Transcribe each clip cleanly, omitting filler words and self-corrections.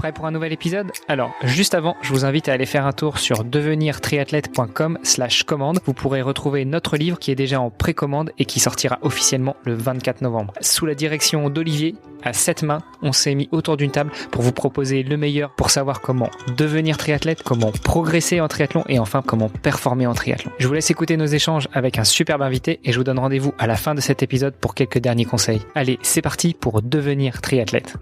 Prêt pour un nouvel épisode? Alors, juste avant, je vous invite à aller faire un tour sur devenirtriathlète.com/commande. Vous pourrez retrouver notre livre qui est déjà en précommande et qui sortira officiellement le 24 novembre. Sous la direction d'Olivier, à 7 mains, on s'est mis autour d'une table pour vous proposer le meilleur pour savoir comment devenir triathlète, comment progresser en triathlon et enfin comment performer en triathlon. Je vous laisse écouter nos échanges avec un superbe invité et je vous donne rendez-vous à la fin de cet épisode pour quelques derniers conseils. Allez, c'est parti pour devenir triathlète.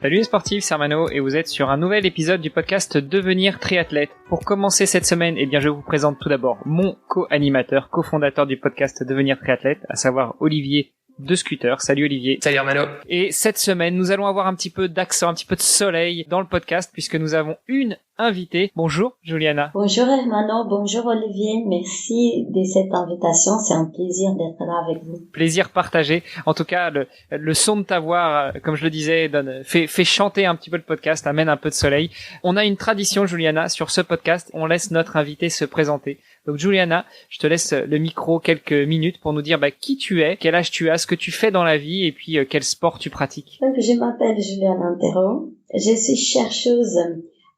Salut les sportifs, c'est Armano et vous êtes sur un nouvel épisode du podcast Devenir triathlète. Pour commencer cette semaine, je vous présente tout d'abord mon co-animateur, cofondateur du podcast Devenir triathlète, à savoir Olivier de Scooter. Salut Olivier. Salut Armano. Et cette semaine, nous allons avoir un petit peu d'accent, un petit peu de soleil dans le podcast puisque nous avons une invitée. Bonjour Juliana. Bonjour Armano, bonjour Olivier. Merci de cette invitation. C'est un plaisir d'être là avec vous. Plaisir partagé. En tout cas, le son de ta voix, comme je le disais, fait chanter un petit peu le podcast, amène un peu de soleil. On a une tradition, Juliana, sur ce podcast. On laisse notre invité se présenter. Donc Juliana, je te laisse le micro quelques minutes pour nous dire qui tu es, quel âge tu as, ce que tu fais dans la vie et puis quel sport tu pratiques. Donc, je m'appelle Juliana Antero. Je suis chercheuse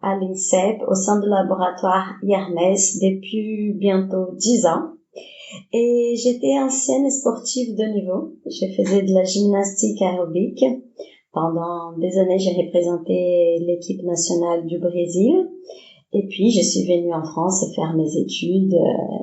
à l'INSEP au sein du laboratoire IRMES depuis bientôt 10 ans. Et j'étais ancienne sportive de niveau. Je faisais de la gymnastique aérobique. Pendant des années, j'ai représenté l'équipe nationale du Brésil. Et puis, je suis venue en France faire mes études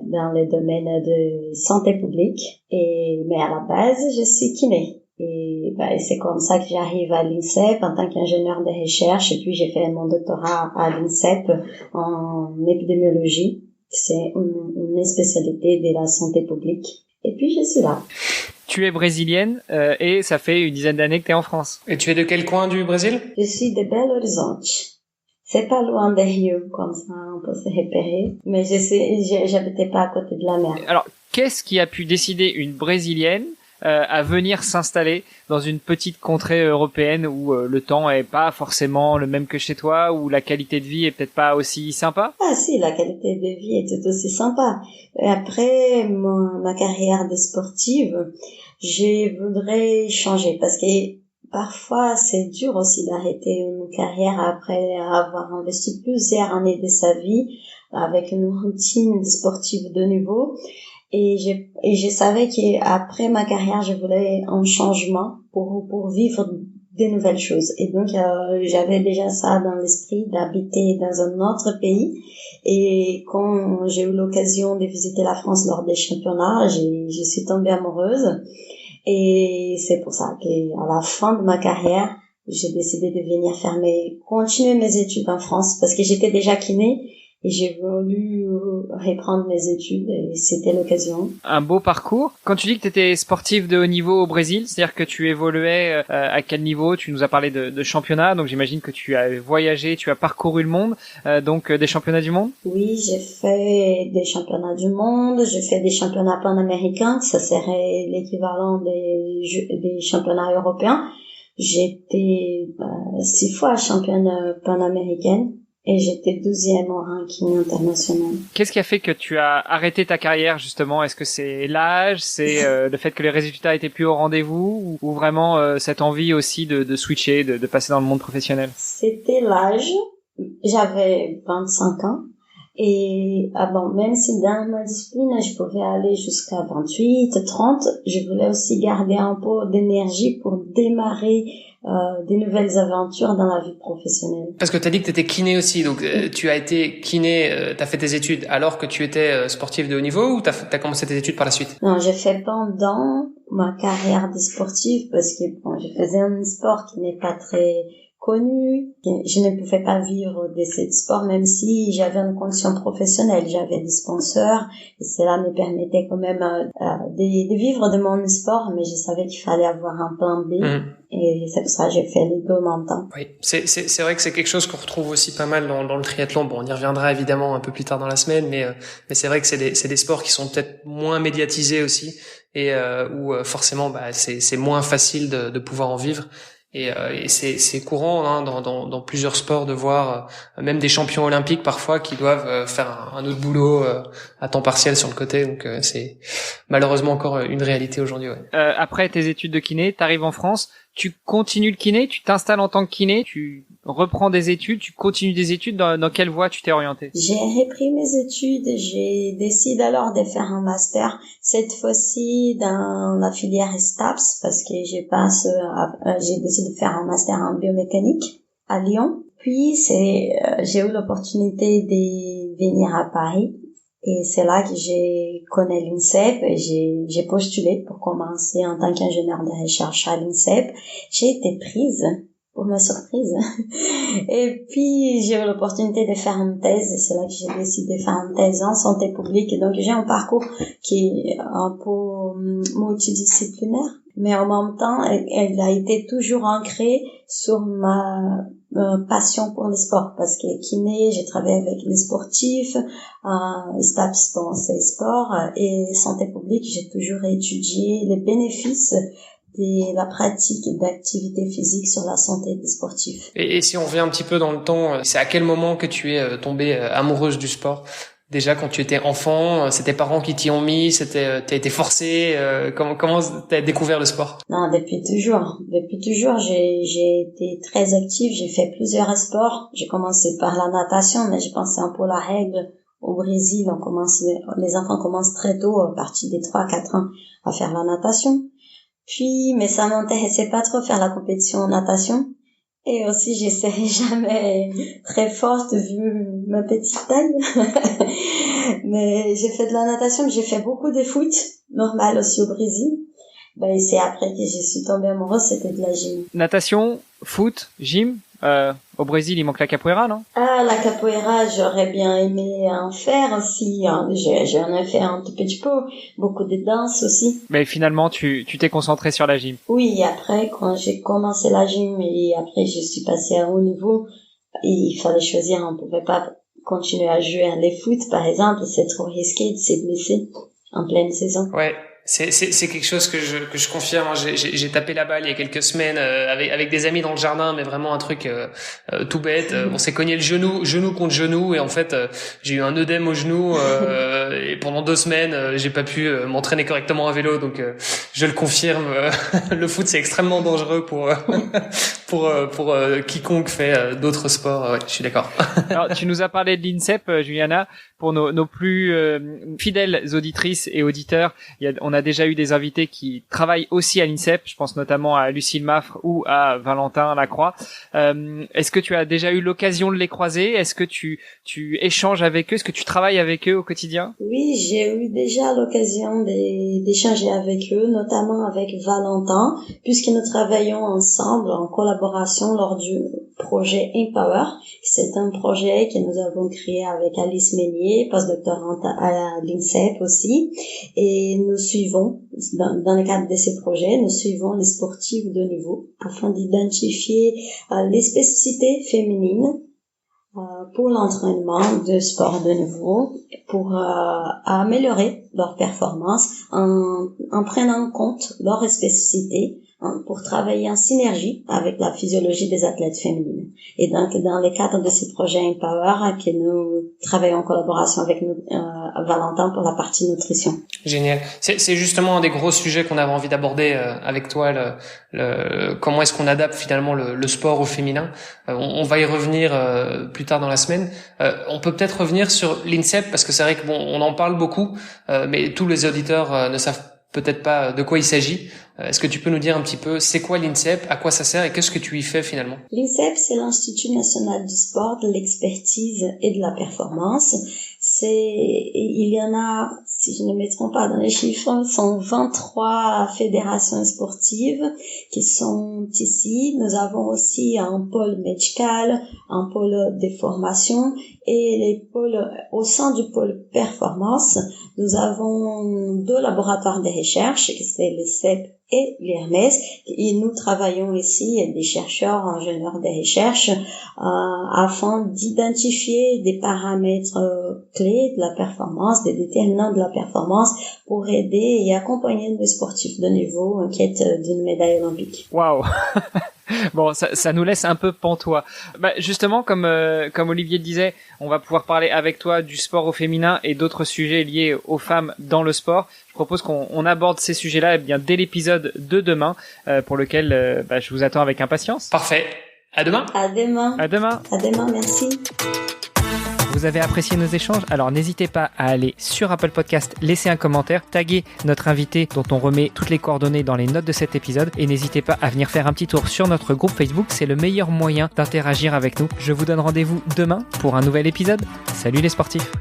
dans le domaine de santé publique. Mais à la base, je suis kiné. Et c'est comme ça que j'arrive à l'INSEP en tant qu'ingénieur de recherche. Et puis, j'ai fait mon doctorat à l'INSEP en épidémiologie. C'est une spécialité de la santé publique. Et puis, je suis là. Tu es brésilienne et ça fait une dizaine d'années que tu es en France. Et tu es de quel coin du Brésil? Je suis de Belo Horizonte. C'est pas loin de Rio, comme ça on peut se repérer. Mais j'habitais pas à côté de la mer. Alors, qu'est-ce qui a pu décider une Brésilienne à venir s'installer dans une petite contrée européenne où le temps est pas forcément le même que chez toi, où la qualité de vie est peut-être pas aussi sympa? Ah si, la qualité de vie est tout aussi sympa. Après ma carrière de sportive, je voudrais changer parce que parfois, c'est dur aussi d'arrêter une carrière après avoir investi plusieurs années de sa vie avec une routine sportive de niveau. Et je savais qu'après ma carrière, je voulais un changement pour vivre de nouvelles choses. Et donc, j'avais déjà ça dans l'esprit d'habiter dans un autre pays. Et quand j'ai eu l'occasion de visiter la France lors des championnats, je suis tombée amoureuse. Et c'est pour ça qu'à la fin de ma carrière, j'ai décidé de venir continuer mes études en France parce que j'étais déjà kiné et j'ai voulu reprendre mes études et c'était l'occasion. Un beau parcours. Quand tu dis que tu étais sportive de haut niveau au Brésil, c'est-à-dire que tu évoluais à quel niveau? Tu nous as parlé de championnats, donc j'imagine que tu as voyagé, tu as parcouru le monde, donc des championnats du monde? Oui, j'ai fait des championnats du monde, j'ai fait des championnats panaméricains, ça serait l'équivalent des championnats européens. J'étais 6 fois championne panaméricaine. Et j'étais 12e au ranking international. Qu'est-ce qui a fait que tu as arrêté ta carrière, justement? Est-ce que c'est l'âge? C'est le fait que les résultats étaient plus au rendez-vous? Ou vraiment cette envie aussi de switcher, de passer dans le monde professionnel? C'était l'âge. J'avais 25 ans. Et même si dans ma discipline, je pouvais aller jusqu'à 28, 30, je voulais aussi garder un peu d'énergie pour démarrer des nouvelles aventures dans la vie professionnelle. Parce que tu as dit que tu étais kiné aussi, donc tu as été kiné, tu as fait tes études alors que tu étais sportive de haut niveau ou tu as commencé tes études par la suite? Non, j'ai fait pendant ma carrière de sportive parce que je faisais un sport qui n'est pas très connu. Je ne pouvais pas vivre de ce sport même si j'avais une condition professionnelle. J'avais des sponsors et cela me permettait quand même de vivre de mon sport, mais je savais qu'il fallait avoir un plan B. Et c'est pour ça que j'ai fait les deux en même temps. Oui, c'est vrai que c'est quelque chose qu'on retrouve aussi pas mal dans le triathlon. Bon, on y reviendra évidemment un peu plus tard dans la semaine, mais c'est vrai que c'est des sports qui sont peut-être moins médiatisés aussi et où forcément c'est moins facile de pouvoir en vivre. Et c'est courant dans plusieurs sports de voir même des champions olympiques parfois qui doivent faire un autre boulot à temps partiel sur le côté, donc c'est malheureusement encore une réalité aujourd'hui. Ouais. Après tes études de kiné, t'arrives en France, tu continues le kiné, tu t'installes en tant que kiné, tu reprends des études, tu continues des études, dans quelle voie tu t'es orienté? J'ai repris mes études, j'ai décidé alors de faire un master, cette fois-ci dans la filière STAPS, parce que j'ai décidé de faire un master en biomécanique à Lyon. Puis j'ai eu l'opportunité de venir à Paris. Et c'est là que j'ai connu l'INSEP et j'ai postulé pour commencer en tant qu'ingénieur de recherche à l'INSEP. J'ai été prise, pour ma surprise. Et puis, j'ai eu l'opportunité de faire une thèse et c'est là que j'ai décidé de faire une thèse en santé publique. Et donc, j'ai un parcours qui est un peu multidisciplinaire. Mais en même temps, elle a été toujours ancrée sur ma passion pour le sport, parce que kiné, j'ai travaillé avec les sportifs, STAPS, bon, c'est sport, et santé publique, j'ai toujours étudié les bénéfices de la pratique d'activité physique sur la santé des sportifs. Et si on revient un petit peu dans le temps, c'est à quel moment que tu es tombée amoureuse du sport? Déjà quand tu étais enfant, c'est tes parents qui t'y ont mis, t'as été forcée, comment t'as découvert le sport? Non, depuis toujours, j'ai été très active, j'ai fait plusieurs sports. J'ai commencé par la natation, mais j'ai pensé un peu à la règle. Au Brésil, les enfants commencent très tôt, à partir des 3-4 ans, à faire la natation. Puis, mais ça m'intéressait pas trop faire la compétition en natation. Et aussi, je serai jamais très forte vu ma petite taille. Mais j'ai fait de la natation, j'ai fait beaucoup de foot, normal aussi au Brésil. Ben, et c'est après que je suis tombée amoureuse, c'était de la gym. Natation, foot, gym. Au Brésil, il manque la capoeira, non? Ah, la capoeira, j'aurais bien aimé en faire aussi. J'en ai fait un tout petit peu. Beaucoup de danse aussi. Mais finalement, tu t'es concentré sur la gym. Oui, après, quand j'ai commencé la gym et après je suis passée à haut niveau, il fallait choisir. On pouvait pas continuer à jouer à les foot, par exemple. C'est trop risqué de se blesser en pleine saison. Ouais. C'est quelque chose que je confirme. J'ai tapé la balle il y a quelques semaines avec des amis dans le jardin, mais vraiment un truc tout bête. On s'est cogné le genou contre genou, et en fait j'ai eu un œdème au genou et pendant 2 semaines j'ai pas pu m'entraîner correctement à vélo. Donc je le confirme, le foot c'est extrêmement dangereux pour quiconque fait d'autres sports. Ouais, je suis d'accord. Alors tu nous as parlé de l'INSEP, Juliana. Pour nos plus fidèles auditrices et auditeurs, on a déjà eu des invités qui travaillent aussi à l'INSEP. Je pense notamment à Lucille Maffre ou à Valentin Lacroix. Est-ce que tu as déjà eu l'occasion de les croiser? Est-ce que tu échanges avec eux? Est-ce que tu travailles avec eux au quotidien? Oui, j'ai eu déjà l'occasion d'échanger avec eux, notamment avec Valentin, puisque nous travaillons ensemble en collaboration lors du projet Empower. C'est un projet que nous avons créé avec Alice Meunier, postdoctorante à l'INSEP aussi, et nous suivons, dans le cadre de ces projets, nous suivons les sportifs de niveau afin d'identifier les spécificités féminines pour l'entraînement de sport de niveau, pour améliorer leur performance en prenant en compte leurs spécificités, pour travailler en synergie avec la physiologie des athlètes féminines. Et donc, dans le cadre de ces projets Empower, que nous travaillons en collaboration avec Valentin pour la partie nutrition. Génial. C'est justement un des gros sujets qu'on avait envie d'aborder avec toi, comment est-ce qu'on adapte finalement le sport au féminin. On va y revenir plus tard dans la semaine. On peut peut-être revenir sur l'INSEP, parce que c'est vrai que on en parle beaucoup, mais tous les auditeurs ne savent peut-être pas de quoi il s'agit. Est-ce que tu peux nous dire un petit peu, c'est quoi l'INSEP, à quoi ça sert et qu'est-ce que tu y fais finalement? L'INSEP, c'est l'Institut national du sport, de l'expertise et de la performance. Il y en a, si je ne me trompe pas dans les chiffres, sont 23 fédérations sportives qui sont ici. Nous avons aussi un pôle médical, un pôle de formation et les pôles, au sein du pôle performance, nous avons 2 laboratoires de recherche, qui c'est l'INSEP et l'Hermès, et nous travaillons ici, des chercheurs, ingénieurs de recherche, afin d'identifier des paramètres clés de la performance, des déterminants de la performance, pour aider et accompagner nos sportifs de niveau en quête d'une médaille olympique. Waouh. Bon, ça nous laisse un peu pantois. Justement, comme Olivier le disait, on va pouvoir parler avec toi du sport au féminin et d'autres sujets liés aux femmes dans le sport. Je propose qu'on aborde ces sujets-là dès l'épisode de demain, pour lequel je vous attends avec impatience. Parfait. À demain. À demain. À demain. À demain, merci. Vous avez apprécié nos échanges? Alors n'hésitez pas à aller sur Apple Podcast, laisser un commentaire, taguer notre invité dont on remet toutes les coordonnées dans les notes de cet épisode et n'hésitez pas à venir faire un petit tour sur notre groupe Facebook, c'est le meilleur moyen d'interagir avec nous. Je vous donne rendez-vous demain pour un nouvel épisode. Salut les sportifs!